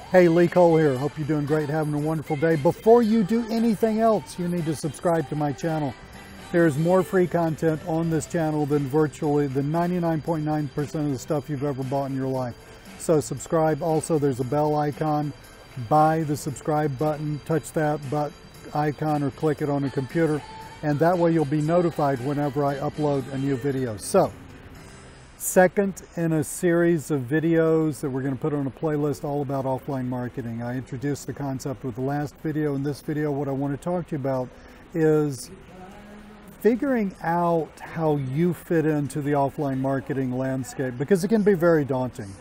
Hey, Lee Cole here. Hope you're doing great, having a wonderful day. Before you do anything else, you need to subscribe to my channel. There's more free content on this channel than virtually the 99.9% of the stuff you've ever bought in your life. So subscribe. Also, there's a bell icon. Buy the subscribe button, touch that icon or click it on a computer, and that way you'll be notified whenever I upload a new video. So, second in a series of videos that we're going to put on a playlist all about offline marketing. I introduced the concept with the last video. In this video, what I want to talk to you about is figuring out how you fit into the offline marketing landscape, because it can be very daunting.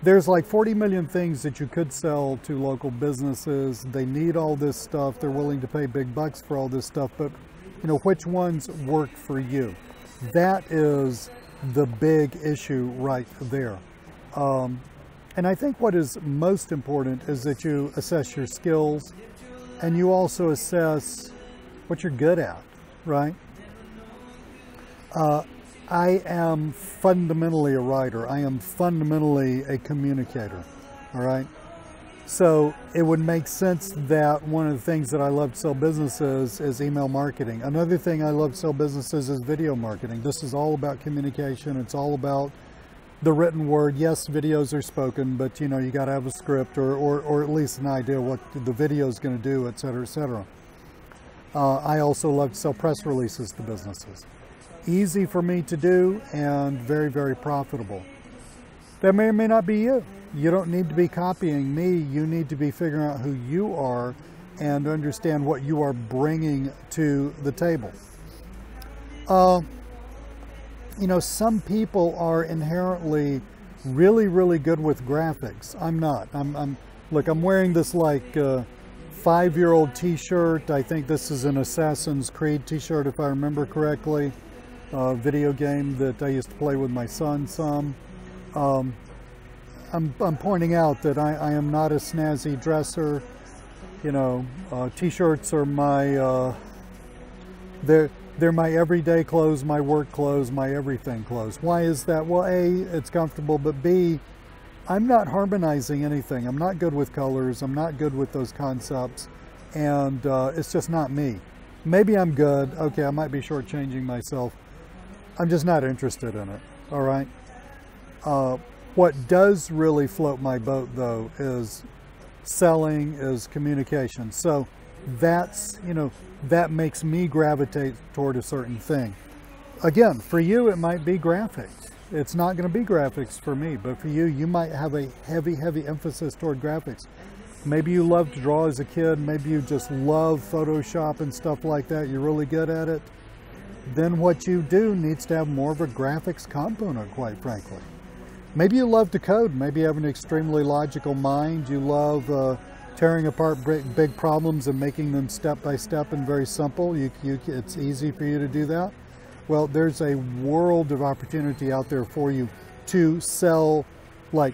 There's like 40 million things that you could sell to local businesses. They need all this stuff. They're willing to pay big bucks for all this stuff, but you know, which ones work for you? That is the big issue right there. And I think what is most important is that you assess your skills and you also assess what you're good at, right? I am fundamentally a writer. I am fundamentally a communicator, all right? So it would make sense that one of the things that I love to sell businesses is email marketing. Another thing I love to sell businesses is video marketing. This is all about communication. It's all about the written word. Yes, videos are spoken, but you know, you got to have a script or at least an idea what the video is going to do, et cetera, et cetera. I also love to sell press releases to businesses. Easy for me to do and very, very profitable. That may or may not be you. You don't need to be copying me. You need to be figuring out who you are and understand what you are bringing to the table. You know, some people are inherently really, really good with graphics. I'm not. Look, I'm wearing this like 5-year-old t-shirt. I think this is an Assassin's Creed t-shirt, if I remember correctly. Video game that I used to play with my son some. I'm pointing out that I am not a snazzy dresser. You know, t-shirts are my, they're my everyday clothes, my work clothes, my everything clothes. Why is that? Well, A, it's comfortable, but B, I'm not harmonizing anything. I'm not good with colors. I'm not good with those concepts. And it's just not me. Maybe I'm good. Okay, I might be shortchanging myself. I'm just not interested in it, all right? What does really float my boat, though, is selling, is communication. So that's, you know, that makes me gravitate toward a certain thing. Again, for you, it might be graphics. It's not going to be graphics for me, but for you, you might have a heavy, heavy emphasis toward graphics. Maybe you love to draw as a kid. Maybe you just love Photoshop and stuff like that. You're really good at it. Then what you do needs to have more of a graphics component, quite frankly. Maybe you love to code. Maybe you have an extremely logical mind. You love tearing apart big problems and making them step by step and very simple. It's easy for you to do that. Well, there's a world of opportunity out there for you to sell like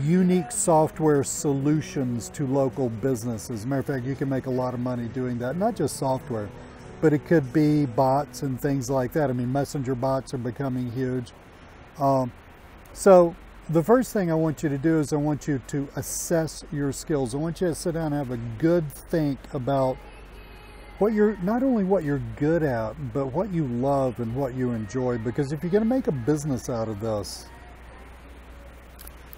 unique software solutions to local businesses. As a matter of fact, you can make a lot of money doing that. Not just software, but it could be bots and things like that. I mean, messenger bots are becoming huge. So the first thing I want you to do is I want you to assess your skills. I want you to sit down and have a good think about what you're, not only what you're good at, but what you love and what you enjoy. Because if you're going to make a business out of this,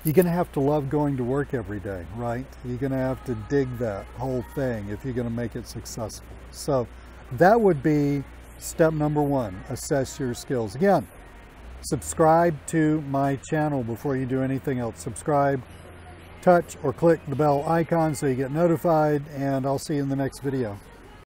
you're going to have to love going to work every day, right? You're going to have to dig that whole thing if you're going to make it successful. So that would be step number one, assess your skills. Again, subscribe to my channel before you do anything else. Subscribe, touch or click the bell icon so you get notified, and I'll see you in the next video.